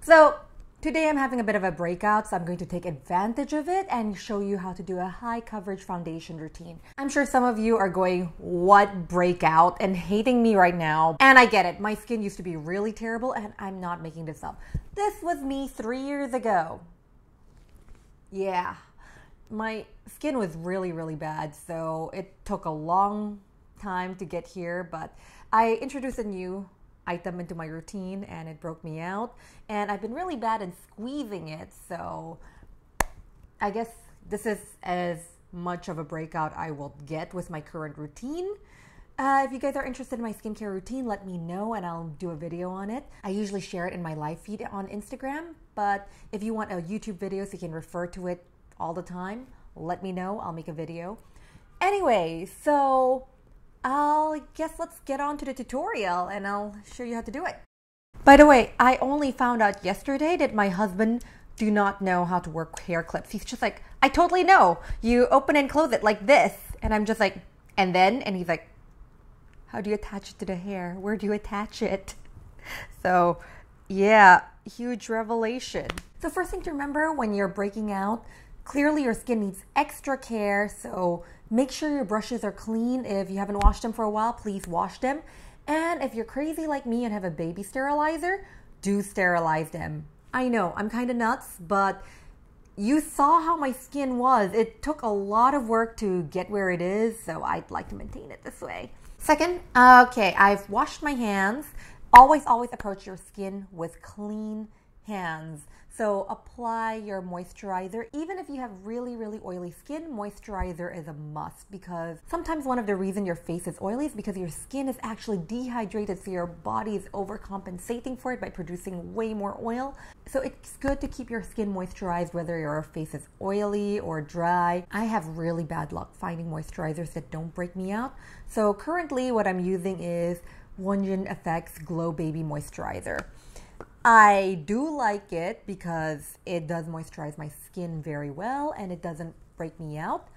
So today I'm having a bit of a breakout, so I'm going to take advantage of it and show you how to do a high coverage foundation routine. I'm sure some of you are going, what breakout, and hating me right now. And I get it. My skin used to be really terrible, and I'm not making this up. This was me 3 years ago. Yeah, my skin was really bad, so it took a long time to get here, but I introduced a new item into my routine and it broke me out, and I've been really bad in squeezing it, so I guess this is as much of a breakout I will get with my current routine. If you guys are interested in my skincare routine, let me know and I'll do a video on it. I usually share it in my live feed on Instagram, but if you want a YouTube video so you can refer to it all the time, let me know. I'll make a video. Anyway, so I guess let's get on to the tutorial and I'll show you how to do it. By the way, I only found out yesterday that my husband do not know how to work hair clips. He's just like, I totally know. You open and close it like this. And I'm just like, and then? And he's like, how do you attach it to the hair? Where do you attach it? So yeah, huge revelation. So first thing to remember when you're breaking out, clearly your skin needs extra care, so make sure your brushes are clean. If you haven't washed them for a while, please wash them. And if you're crazy like me and have a baby sterilizer, do sterilize them. I know, I'm kind of nuts, but you saw how my skin was. It took a lot of work to get where it is, so I'd like to maintain it this way. Second, okay, I've washed my hands. Always approach your skin with clean hands. So apply your moisturizer. Even if you have really oily skin, moisturizer is a must, because sometimes one of the reasons your face is oily is because your skin is actually dehydrated, so your body is overcompensating for it by producing way more oil. So it's good to keep your skin moisturized whether your face is oily or dry. I have really bad luck finding moisturizers that don't break me out. So currently what I'm using is Wonjin Effects Glow Baby Moisturizer. I do like it because it does moisturize my skin very well and it doesn't break me out.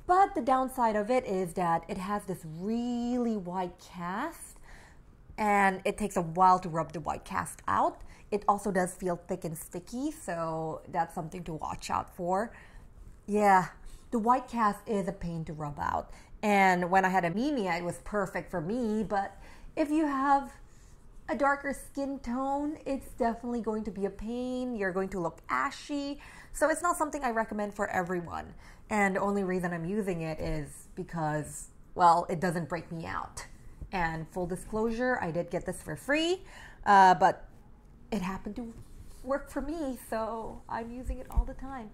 But the downside of it is that it has this really white cast and it takes a while to rub the white cast out. It also does feel thick and sticky, so that's something to watch out for. Yeah, the white cast is a pain to rub out. And when I had anemia, it was perfect for me, but if you have a darker skin tone, it's definitely going to be a pain. You're going to look ashy. So it's not something I recommend for everyone. And the only reason I'm using it is because, well, it doesn't break me out. And full disclosure, I did get this for free, but it happened to work for me, so I'm using it all the time.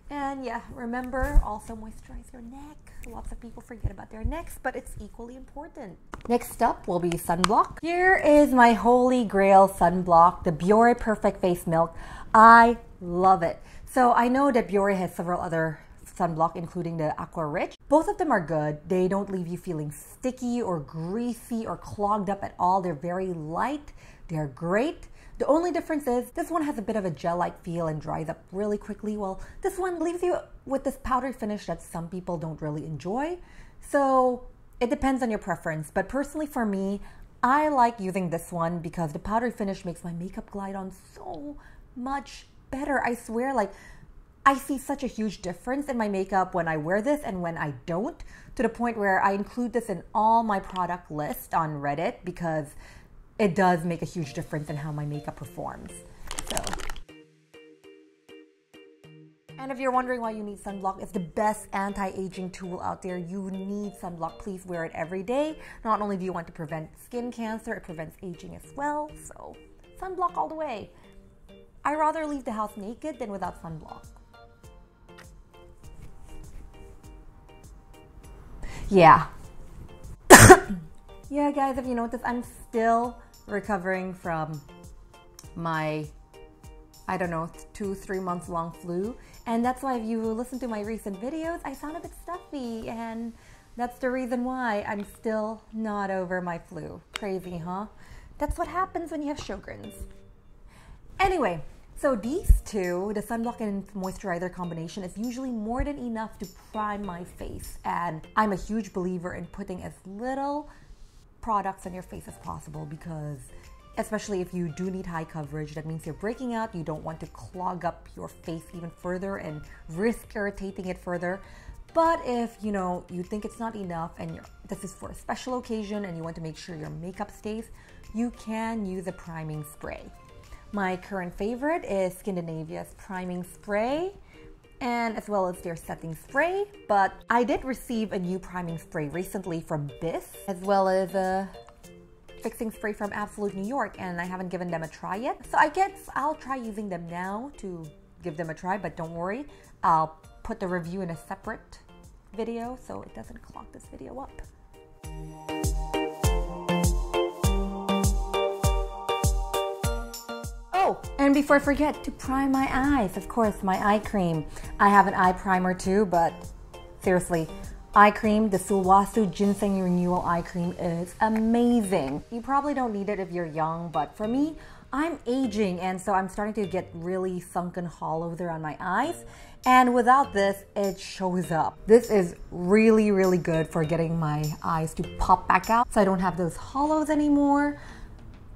And yeah, remember, also moisturize your neck. Lots of people forget about their necks, but it's equally important. Next up will be sunblock. Here is my holy grail sunblock, the Biore Perfect Face Milk. I love it. So I know that Biore has several other sunblock, including the Aqua Rich. Both of them are good. They don't leave you feeling sticky or greasy or clogged up at all. They're very light. They're great. The only difference is this one has a bit of a gel-like feel and dries up really quickly, while this one leaves you with this powdery finish that some people don't really enjoy. So it depends on your preference, but personally for me, I like using this one because the powdery finish makes my makeup glide on so much better. I swear, like, I see such a huge difference in my makeup when I wear this and when I don't, to the point where I include this in all my product list on Reddit because it does make a huge difference in how my makeup performs. So, and if you're wondering why you need sunblock, it's the best anti-aging tool out there. You need sunblock. Please wear it every day. Not only do you want to prevent skin cancer, it prevents aging as well. So sunblock all the way. I'd rather leave the house naked than without sunblock. Yeah. Yeah, guys, if you noticed, I'm still recovering from my, I don't know, 2-3 months long flu. And that's why if you listen to my recent videos, I sound a bit stuffy. And that's the reason why I'm still not over my flu. Crazy, huh? That's what happens when you have Sjogren's. Anyway, so these two, the sunblock and moisturizer combination, is usually more than enough to prime my face. And I'm a huge believer in putting as little products on your face as possible because especially if you do need high coverage. That means you're breaking out. You don't want to clog up your face even further and risk irritating it further. But if you think it's not enough and this is for a special occasion and you want to make sure your makeup stays, you can use a priming spray. My current favorite is Scandinavia's priming spray, and as well as their setting spray. But I did receive a new priming spray recently from Biss, as well as a fixing spray from Absolute New York, and I haven't given them a try yet. So I guess I'll try using them now to give them a try, but don't worry, I'll put the review in a separate video so it doesn't clog this video up. Oh, and before I forget, to prime my eyes, of course, my eye cream. I have an eye primer too, but seriously, eye cream, the Sulwhasoo Ginseng Renewal Eye Cream is amazing. You probably don't need it if you're young, but for me, I'm aging, and so I'm starting to get really sunken hollow there on my eyes. And without this, it shows up. This is really, really good for getting my eyes to pop back out so I don't have those hollows anymore.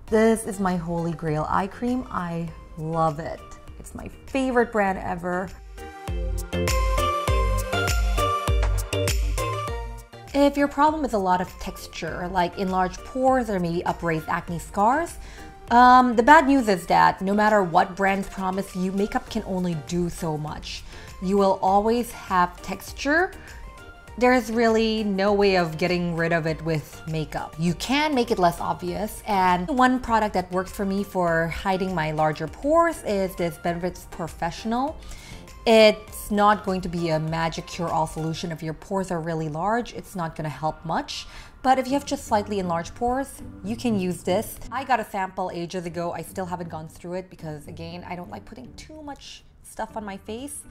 This is my holy grail eye cream. I love it. It's my favorite brand ever. If your problem is a lot of texture, like enlarged pores or maybe upraised acne scars, the bad news is that no matter what brands promise you, makeup can only do so much. You will always have texture. There's really no way of getting rid of it with makeup. You can make it less obvious, and one product that works for me for hiding my larger pores is this Benefits Professional. It's not going to be a magic cure-all solution. If your pores are really large, it's not going to help much. But if you have just slightly enlarged pores, you can use this. I got a sample ages ago. I still haven't gone through it because, again, I don't like putting too much stuff on my face.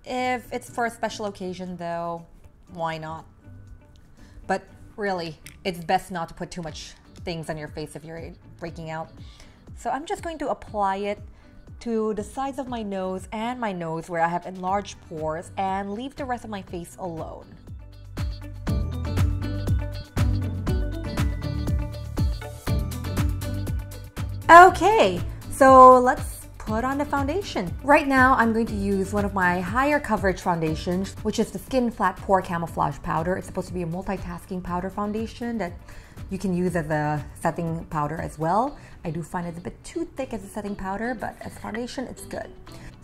If it's for a special occasion, though, why not? But really, it's best not to put too much things on your face if you're breaking out. So I'm just going to apply it to the sides of my nose and my nose where I have enlarged pores and leave the rest of my face alone. Okay, so let's put on the foundation. Right now, I'm going to use one of my higher coverage foundations, which is the Skin Flat Pore Camouflage Powder. It's supposed to be a multitasking powder foundation that you can use as a setting powder as well. I do find it a bit too thick as a setting powder, but as foundation, it's good.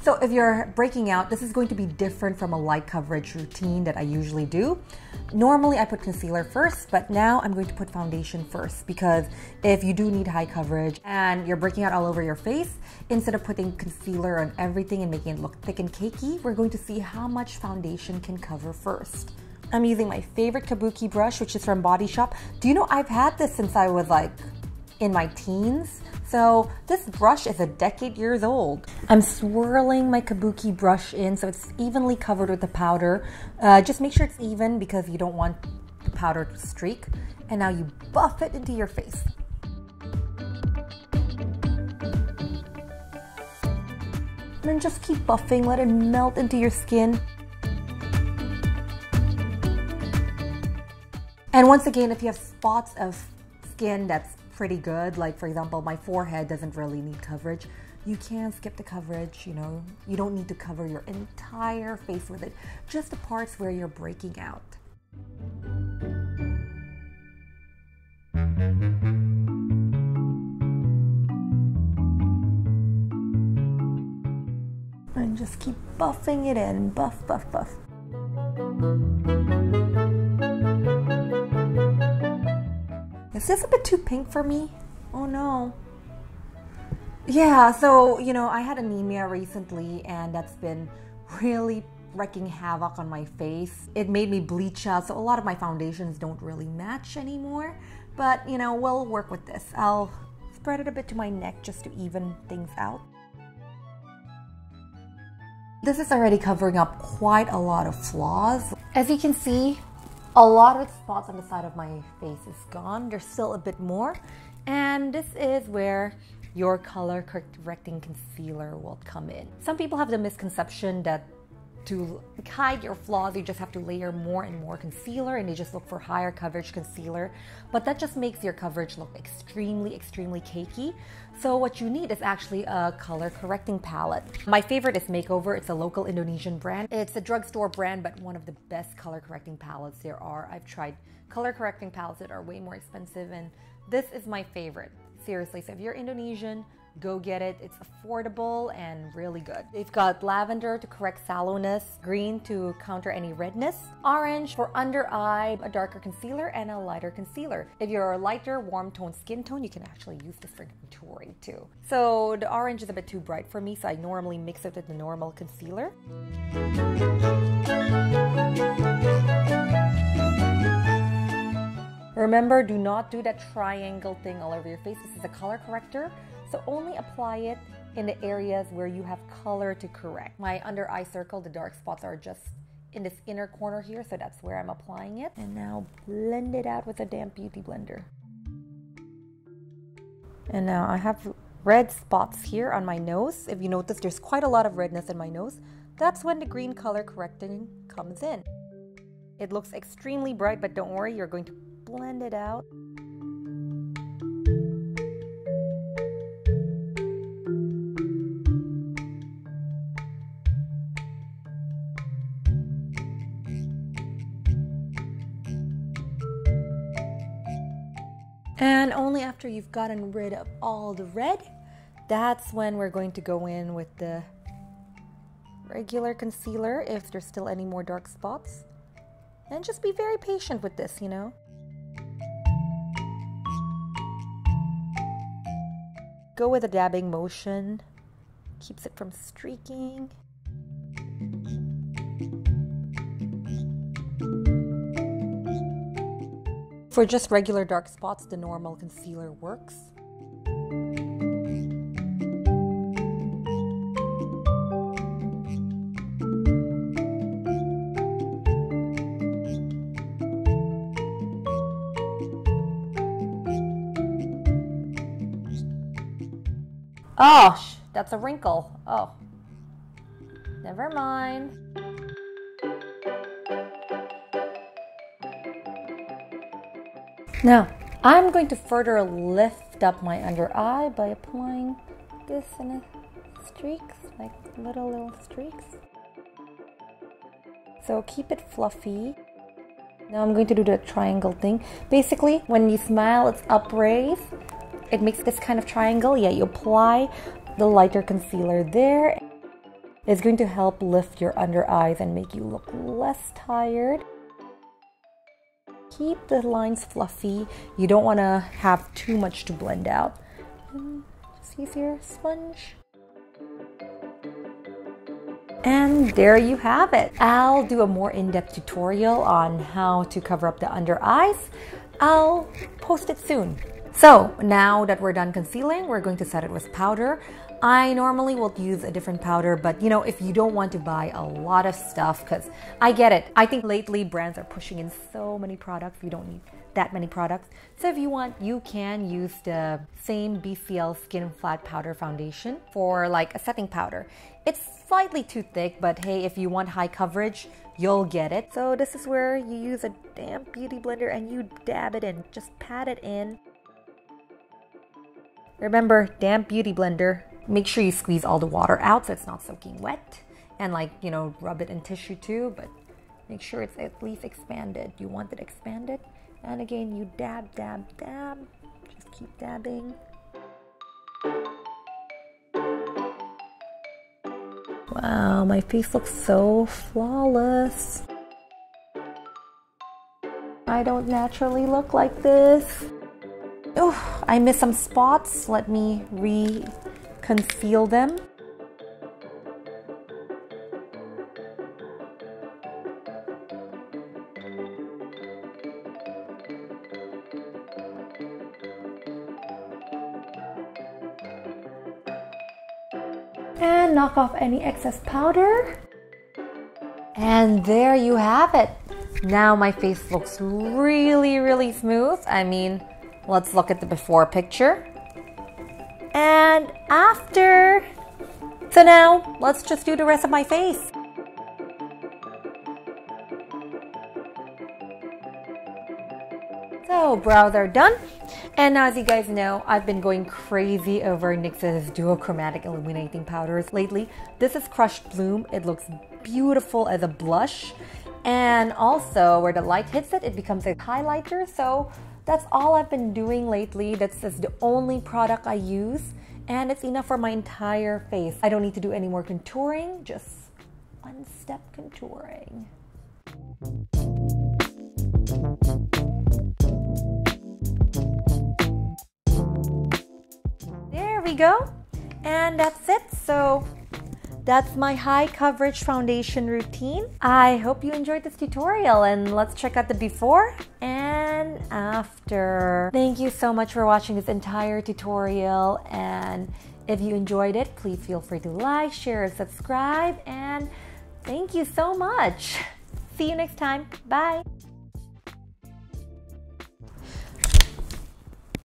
So if you're breaking out, this is going to be different from a light coverage routine that I usually do. Normally I put concealer first, but now I'm going to put foundation first, because if you do need high coverage and you're breaking out all over your face, instead of putting concealer on everything and making it look thick and cakey, we're going to see how much foundation can cover first. I'm using my favorite Kabuki brush, which is from Body Shop. Do you know I've had this since I was like in my teens? So this brush is a decade years old. I'm swirling my Kabuki brush in so it's evenly covered with the powder. Just make sure it's even because you don't want the powder to streak. And now you buff it into your face. And then just keep buffing, let it melt into your skin. And once again, if you have spots of skin that's pretty good, like for example, my forehead doesn't really need coverage, you can skip the coverage, you know. You don't need to cover your entire face with it, just the parts where you're breaking out. And just keep buffing it in, buff, buff, buff. Is this a bit too pink for me? Oh no. Yeah, so, you know, I had anemia recently and that's been really wreaking havoc on my face. It made me bleach out, so a lot of my foundations don't really match anymore. But, you know, we'll work with this. I'll spread it a bit to my neck just to even things out. This is already covering up quite a lot of flaws. As you can see, a lot of the spots on the side of my face is gone. There's still a bit more. And this is where your color correcting concealer will come in. Some people have the misconception that To hide your flaws, you just have to layer more and more concealer, and you just look for higher coverage concealer. But that just makes your coverage look extremely, extremely cakey. So what you need is actually a color correcting palette. My favorite is Makeover. It's a local Indonesian brand. It's a drugstore brand, but one of the best color correcting palettes there are. I've tried color correcting palettes that are way more expensive, and this is my favorite. Seriously, so if you're Indonesian, go get it. It's affordable and really good. They've got lavender to correct sallowness, green to counter any redness, orange for under eye, a darker concealer, and a lighter concealer. If you're a lighter, warm tone skin tone, you can actually use this for contouring too. So the orange is a bit too bright for me, so I normally mix it with the normal concealer. Remember, do not do that triangle thing all over your face. This is a color corrector, so only apply it in the areas where you have color to correct. My under eye circle, the dark spots are just in this inner corner here, so that's where I'm applying it. And now blend it out with a damp beauty blender. And now I have red spots here on my nose. If you notice, there's quite a lot of redness in my nose. That's when the green color correcting comes in. It looks extremely bright, but don't worry, you're going to blend it out. And only after you've gotten rid of all the red, that's when we're going to go in with the regular concealer if there's still any more dark spots. And just be very patient with this, you know. Go with a dabbing motion, keeps it from streaking. For just regular dark spots, the normal concealer works. Oh, that's a wrinkle. Oh, never mind. Now, I'm going to further lift up my under eye by applying this in streaks, like little streaks. So keep it fluffy. Now I'm going to do the triangle thing. Basically, when you smile, it's upraised. It makes this kind of triangle. Yeah, you apply the lighter concealer there. It's going to help lift your under eyes and make you look less tired. Keep the lines fluffy. You don't want to have too much to blend out. Just use your sponge. And there you have it. I'll do a more in-depth tutorial on how to cover up the under eyes. I'll post it soon. So now that we're done concealing, we're going to set it with powder. I normally will use a different powder, but you know, if you don't want to buy a lot of stuff, because I get it. I think lately brands are pushing in so many products. You don't need that many products. So if you want, you can use the same BCL Skin Flat Powder Foundation for like a setting powder. It's slightly too thick, but hey, if you want high coverage, you'll get it. So this is where you use a damp beauty blender and you dab it in, just pat it in. Remember, damp beauty blender. Make sure you squeeze all the water out so it's not soaking wet. And like, you know, rub it in tissue too, but make sure it's at least expanded. You want it expanded. And again, you dab, dab, dab. Just keep dabbing. Wow, my face looks so flawless. I don't naturally look like this. Oh, I missed some spots. Let me conceal them. And knock off any excess powder. And there you have it. Now my face looks really, really smooth. I mean, let's look at the before picture. And after. So now, let's just do the rest of my face. So brows are done. And as you guys know, I've been going crazy over NYX's duochromatic illuminating powders lately. This is Crushed Bloom. It looks beautiful as a blush. And also where the light hits it, it becomes a highlighter. So that's all I've been doing lately. That's the only product I use. And it's enough for my entire face. I don't need to do any more contouring, just one-step contouring. There we go. And that's it. So that's my high coverage foundation routine. I hope you enjoyed this tutorial, and let's check out the before and after. Thank you so much for watching this entire tutorial, and if you enjoyed it, please feel free to like, share, and subscribe, and thank you so much. See you next time. Bye.